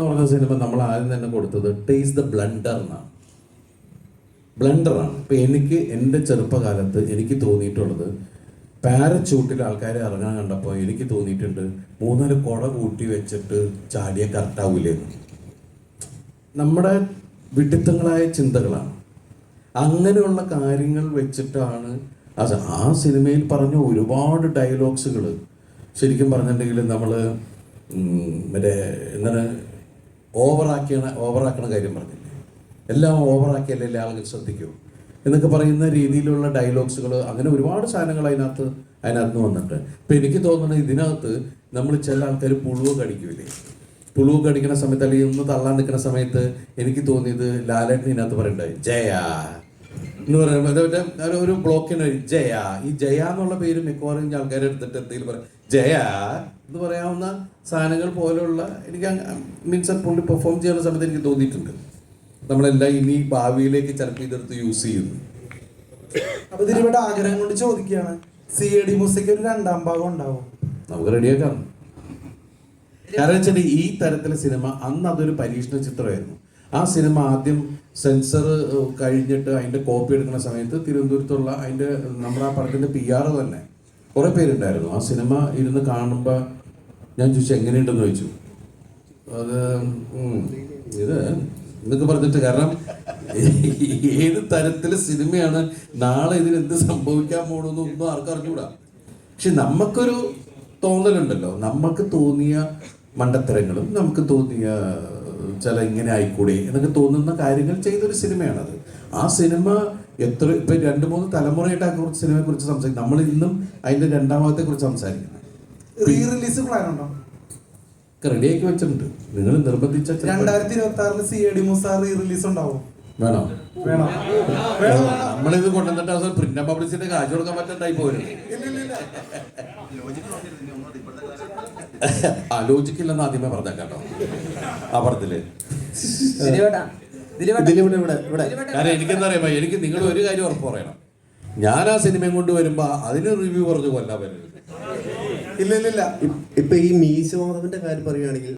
പറഞ്ഞ സിനിമ നമ്മൾ ആദ്യം തന്നെ കൊടുത്തത് ടേസ്റ്റ് ദ ബ്ലണ്ടർ എന്നാണ്. ബ്ലണ്ടറാണ്. ഇപ്പം എനിക്ക് എൻ്റെ ചെറുപ്പകാലത്ത് എനിക്ക് തോന്നിയിട്ടുള്ളത്, പാരച്യൂട്ടിൽ ആൾക്കാരെ ഇറങ്ങാൻ കണ്ടപ്പോൾ എനിക്ക് തോന്നിയിട്ടുണ്ട് 3-4 കുട കൂട്ടി വെച്ചിട്ട് ചാടിയ കറക്റ്റാവൂലെന്ന്. നമ്മുടെ വിഡിത്തങ്ങളായ ചിന്തകളാണ്. അങ്ങനെയുള്ള കാര്യങ്ങൾ വെച്ചിട്ടാണ് ആ സിനിമയിൽ പറഞ്ഞ ഒരുപാട് ഡയലോഗ്സുകൾ ശരിക്കും പറഞ്ഞിട്ടുണ്ടെങ്കിൽ നമ്മൾ മറ്റേ എന്താണ് ഓവറാക്കണ കാര്യം പറഞ്ഞില്ലേ, എല്ലാം ഓവറാക്കിയല്ലേ ആളുകൾ ശ്രദ്ധിക്കൂ എന്നൊക്കെ പറയുന്ന രീതിയിലുള്ള ഡയലോഗ്സുകൾ, അങ്ങനെ ഒരുപാട് സാധനങ്ങൾ അതിനകത്ത് വന്നിട്ട്. ഇപ്പം എനിക്ക് തോന്നുന്നത് ഇതിനകത്ത് നമ്മൾ ചില ആൾക്കാർ പുഴുവ് കടിക്കൂലേ, പുഴുവ് കടിക്കുന്ന സമയത്ത് അല്ലെങ്കിൽ ഒന്ന് തള്ളാൻ നിൽക്കുന്ന സമയത്ത് എനിക്ക് തോന്നിയത് ലാലേട്ടൻ ഇതിനകത്ത് പറയണ്ടായി ജയ എന്ന് പറയുമ്പോൾ ഒരു ബ്ലോക്കിന് ജയ, ഈ ജയ എന്നുള്ള പേര് മിക്കവാറും ആൾക്കാരെ എടുത്തിട്ട് എന്തെങ്കിലും പറയാം ജയ എന്ന് പറയാവുന്ന സാധനങ്ങൾ പോലെയുള്ള എനിക്ക് മീൻസ് പുള്ളി പെർഫോം ചെയ്യുന്ന സമയത്ത് എനിക്ക് തോന്നിയിട്ടുണ്ട് നമ്മളെല്ലാം ഇനി ഭാവിയിലേക്ക് ചിലപ്പോൾ ഇതെടുത്ത് യൂസ് ചെയ്യുന്നു. അപ്പൊ ഇതിലിവിടെ ആഗ്രഹം കൊണ്ട് ചോദിക്കുകയാണ്, CID മ്യൂസിക് ഒരു 2ാം ഭാഗം ഉണ്ടാവും? നമുക്ക് റെഡിയാക്കാം. കാരണം വെച്ചാൽ ഈ തരത്തിലെ സിനിമ അന്ന് അതൊരു പരീക്ഷണ ചിത്രമായിരുന്നു. ആ സിനിമ ആദ്യം സെൻസർ കഴിഞ്ഞിട്ട് അതിൻ്റെ കോപ്പി എടുക്കുന്ന സമയത്ത് തിരുവനന്തപുരത്തുള്ള അതിൻ്റെ നമ്മുടെ ആ പടത്തിൻ്റെ PR തന്നെ കുറേ പേരുണ്ടായിരുന്നു. ആ സിനിമ ഇരുന്ന് കാണുമ്പോൾ ഞാൻ ചോദിച്ചു എങ്ങനെയുണ്ടെന്ന് ചോദിച്ചു. അത് ഇത് എന്നൊക്കെ പറഞ്ഞിട്ട്, കാരണം ഏത് തരത്തിലെ സിനിമയാണ്, നാളെ ഇതിനെന്ത് സംഭവിക്കാൻ പോകണമെന്നൊന്നും ആർക്കും അറിഞ്ഞൂടാ. പക്ഷെ നമുക്കൊരു തോന്നലുണ്ടല്ലോ, നമുക്ക് തോന്നിയ മണ്ടത്തരങ്ങളും നമുക്ക് തോന്നിയ ചില ഇങ്ങനെ ആയിക്കൂടെ എന്നൊക്കെ തോന്നുന്ന കാര്യങ്ങൾ ചെയ്തൊരു സിനിമയാണത്. ആ സിനിമ എത്ര ഇപ്പം 2-3 തലമുറയായിട്ട് ആ കുറച്ച് സിനിമയെ കുറിച്ച് സംസാരിക്കും. നമ്മൾ ഇന്നും അതിൻ്റെ 2ാം ഭാഗത്തെ കുറിച്ച് സംസാരിക്കുന്നത്. റീ-റിലീസ് പ്ലാൻ ഉണ്ടോ? റെഡിയാക്കി വെച്ചിട്ടുണ്ട്. നിങ്ങൾ നിർബന്ധിച്ച 2026 CID മ്യൂസിക് റീ-റിലീസ് ഉണ്ടാവും? വേണോ? നമ്മളിത് കൊണ്ടുവന്നിട്ട് അവസാനം പ്രിന്റ് പബ്ലിസിറ്റി കാശ് കൊടുക്കാൻ പറ്റണ്ടായി പോരും. ലോജിക്കില്ലെന്ന് ആദ്യമേ പറഞ്ഞേക്കാട്ടോ ആ പടത്തില്. കാരണം എനിക്കെന്താ അറിയാമോ, എനിക്ക് നിങ്ങൾ ഒരു കാര്യം ഉറപ്പ് പറയണം, ഞാൻ ആ സിനിമയും കൊണ്ട് വരുമ്പോ അതിന് റിവ്യൂ പറഞ്ഞു കൊല്ലാൻ പറ്റില്ല. ഇല്ല ഇപ്പൊ ഈ മീശ മാധവന്റെ കാര്യം പറയുകയാണെങ്കിൽ